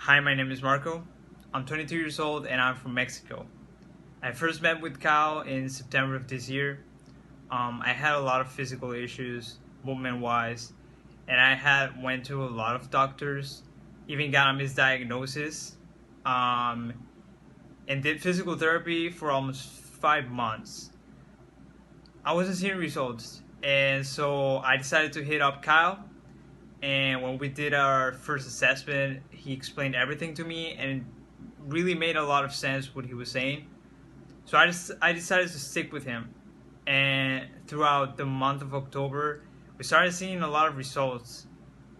Hi, my name is Marco. I'm 22 years old and I'm from Mexico. I first met with Kyle in September of this year. I had a lot of physical issues, movement wise, and I had went to a lot of doctors, even got a misdiagnosis, um, and did physical therapy for almost 5 months. I wasn't seeing results, and so I decided to hit up Kyle. And when we did our first assessment, he explained everything to me, and it really made a lot of sense what he was saying. So I decided to stick with him, and throughout the month of October, we started seeing a lot of results.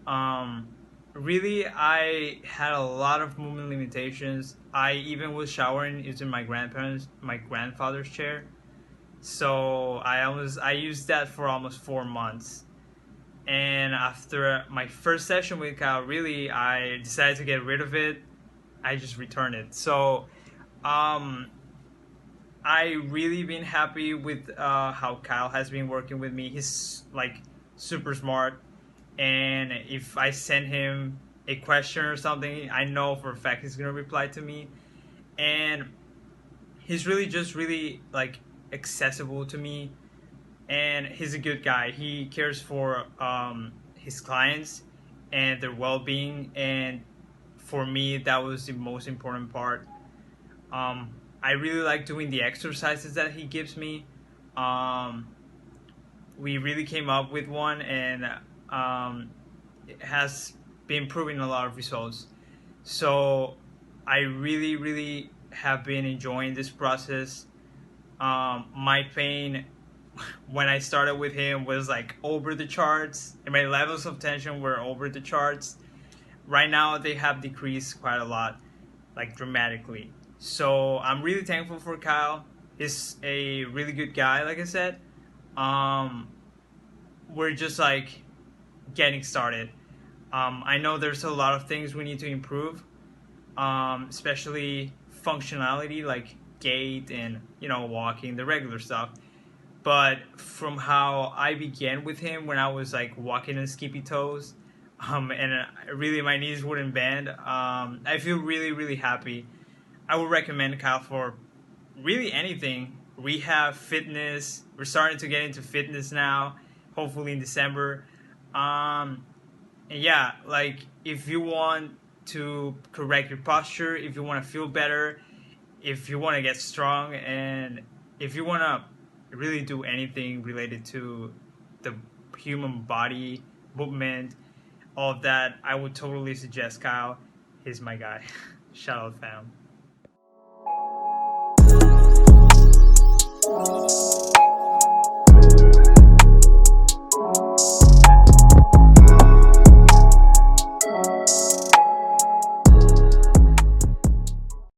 Um, Really, I had a lot of movement limitations. I even was showering using my grandfather's chair. So I used that for almost 4 months. And after my first session with Kyle, really, I decided to get rid of it. I just returned it. So, um, I really been happy with how Kyle has been working with me. He's like super smart, and if I send him a question or something, I know for a fact he's gonna reply to me. And he's really just really like accessible to me, and he's a good guy. He cares for his clients and their well-being, and for me, that was the most important part. I really like doing the exercises that he gives me. Um, we really came up with one, and it has been proving a lot of results. So I really, really have been enjoying this process. My pain when I started with him was like over the charts, and my levels of tension were over the charts. Right now, they have decreased quite a lot, like dramatically. So I'm really thankful for Kyle. He's a really good guy, like I said. Um, we're just like getting started. I know there's a lot of things we need to improve, especially functionality like gait and walking, the regular stuff. But from how I began with him when I was like walking on skippy toes, and really my knees wouldn't bend, I feel really, really happy. I would recommend Kyle for really anything. Rehab, fitness. We're starting to get into fitness now, hopefully in December. And yeah, like if you want to correct your posture, if you want to feel better, if you want to get strong, and if you want to really do anything related to the human body, movement, all of that, I would totally suggest Kyle. He's my guy. Shout out, fam.